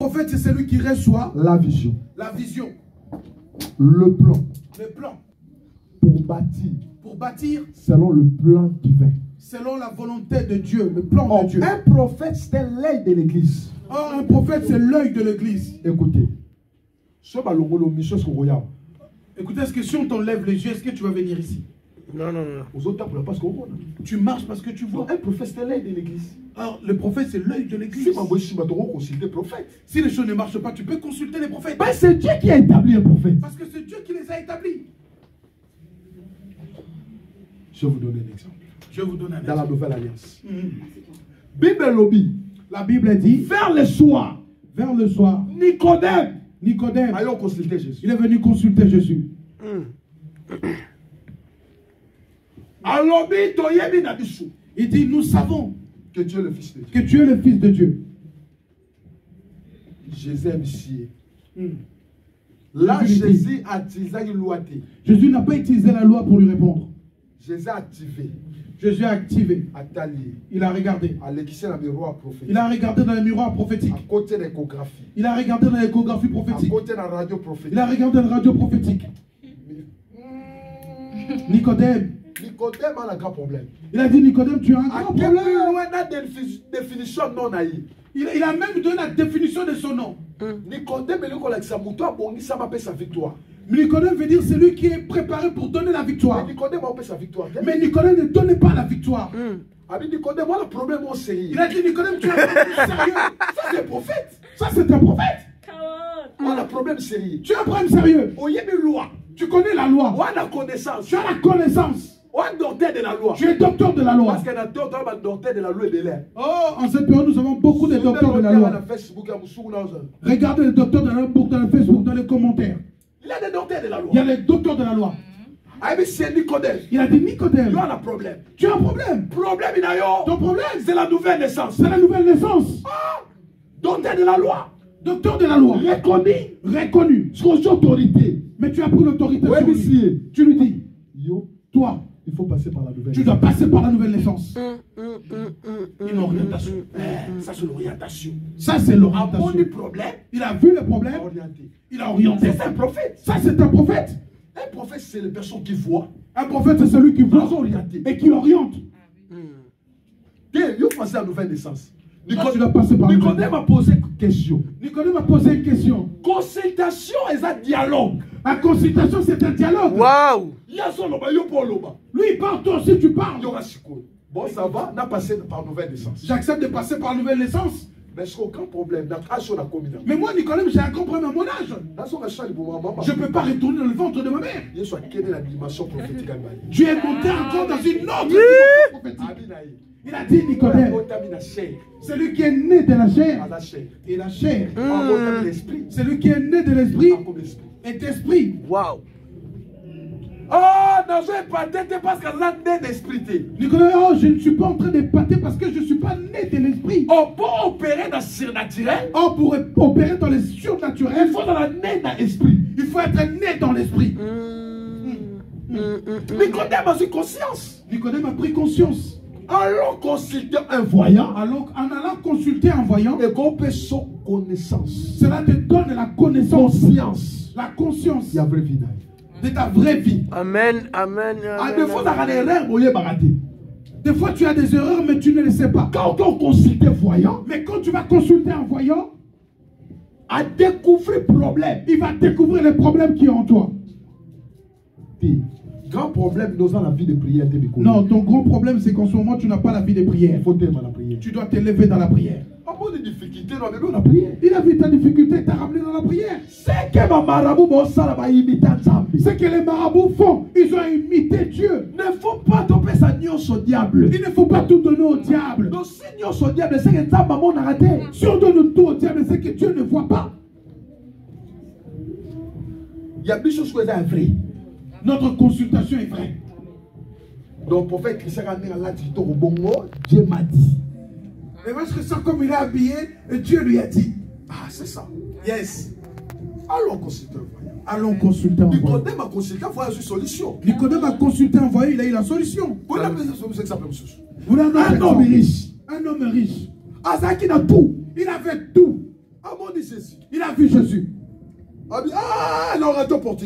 Le prophète, c'est celui qui reçoit la vision. La vision. Le plan. Le plan. Pour bâtir. Pour bâtir. Selon le plan divin. Selon la volonté de Dieu, le plan de Dieu. Un prophète, c'est l'œil de l'église. Or, un prophète, c'est l'œil de l'église. Écoutez. Écoutez, est-ce que si on t'enlève les yeux, est-ce que tu vas venir ici? Non, non, non. Tu marches parce que tu vois. Un prophète, c'est l'œil de l'église. Alors, le prophète, c'est l'œil de l'église. Si les choses ne marchent pas, tu peux consulter les prophètes. Ben, c'est Dieu qui a établi un prophète. Parce que c'est Dieu qui les a établis. Je vais vous donner un exemple. Je vous donne un exemple. Dans la Nouvelle Alliance. Bible lobby. La Bible dit, vers le soir, Nicodème, allons consulter Jésus. Il est venu consulter Jésus. Il dit, nous savons que tu es le Fils de Dieu. Que tu es le Fils de Dieu. Jésus est Messie. Là, Jésus a utilisé une loi. Jésus n'a pas utilisé la loi pour lui répondre. Jésus a activé. Jésus a activé. Il a regardé. Il a regardé dans les miroirs prophétiques. Il a regardé dans l'échographie prophétique. Il a regardé dans la radio prophétique. Nicodème. Nicodème a un grand problème. Il a dit, Nicodème, tu as un grand problème. Il a même donné la définition de son nom. Nicodème veut dire celui qui est préparé pour donner la victoire. Mais Nicodème ne donne pas la victoire. Il a dit, Nicodème, tu as un problème sérieux. Ça, c'est un prophète. Ça, c'est un prophète. On a un problème sérieux. Tu as un problème sérieux. Tu connais la loi. On a la connaissance. Tu as la connaissance. On est docteur de la loi. Tu es docteur de la loi. Parce qu'il y a un docteur de la loi et de l'air. Oh, en cette période, nous avons beaucoup de docteurs de la loi. Regardez les docteurs de la loi dans le Facebook, dans les commentaires. Il y a des docteurs de la loi. Il y a les docteurs de la loi. C'est Nicodème. Il a dit, Nicodème, tu as un problème. Tu as un problème. Ton problème, c'est la nouvelle naissance. C'est la nouvelle naissance. Docteur de la loi. Docteur de la loi. Reconnu. Sous autorité. Mais tu as pris l'autorité sur lui. Tu lui dis, toi, il faut passer par la nouvelle. Tu dois passer par la nouvelle naissance. Une orientation. Ça, c'est l'orientation. Ça, c'est l'orientation. Il a vu le problème. Il a orienté. C'est un prophète. Ça, c'est un prophète. Un prophète, c'est la personne qui voit. Un prophète, c'est celui qui voit et qui oriente. Il faut passer à la nouvelle naissance. Nicodème a posé une question. Nicodème a posé une question. Consultation est un dialogue. La consultation, c'est un dialogue. Waouh! Lui, il parle, toi aussi, tu parles. Bon, ça va, on a passé par nouvelle naissance. J'accepte de passer par nouvelle naissance. Mais je n'ai aucun problème. Mais moi, Nicodème, j'ai un grand problème à mon âge. Je ne peux pas retourner dans le ventre de ma mère. Tu es monté encore dans une autre dimension prophétique. Il a dit, Nicodème, celui qui est né de la chair et la chair. Celui qui est né de l'esprit est d'esprit. Waouh! Oh, non, je ne pas parce que là, né d'esprit. Nicolas, oh, je ne suis pas en train d'épater parce que je ne suis pas né de l'esprit. Oh, pour opérer dans le surnaturel. Oh, pour opérer dans le surnaturel, il faut être né dans l'esprit. Il faut être né dans l'esprit. Nicodème a eu conscience. Nicodème a pris conscience. Allons consulter un voyant. Alors, en allant consulter un voyant, et qu'on peut son connaissance. Cela te donne la connaissance. Conscience. La conscience. Il y a vraie vie. De ta vraie vie. Amen, amen. Des fois, tu as des erreurs, des fois, tu as des erreurs, mais tu ne le sais pas. Quand on consulte un voyant, mais quand tu vas consulter un voyant, à découvrir le problème, il va découvrir les problèmes qui sont en toi. Grand problème dans la vie de prière. Non, ton grand problème, c'est qu'en ce moment, tu n'as pas la vie de prière. Il faut t'aimer la prière. Tu dois t'élever dans la prière. Pas de difficulté dans la prière. Il a vu ta difficulté, t'a ramené dans la prière. C'est que les marabouts font. Ils ont imité Dieu. Il ne faut pas tomber sa nion au diable. Il ne faut pas tout donner au diable. Donc si nion au diable, c'est que ça maman a raté. Si on donne tout au diable, c'est que Dieu ne voit pas. Il y a des choses qui sont vraies. Notre consultation est vraie. Donc, le prophète Christian a dit Dieu m'a dit. Mais parce que ça, comme il est habillé, et Dieu lui a dit. Ah, c'est ça. Yes. Allons consulter un voyant. Allons consulter un voyant. Nicodème a consulté un voyant, une solution. Nicodème a consulté un voyant, il a eu la solution. Vous l'avez fait solution, ça peut un homme riche. Un homme riche. Azaki a tout. Il avait tout. Ah, mon dit Jésus. Il a vu Jésus. Ah, elle aura opportunité.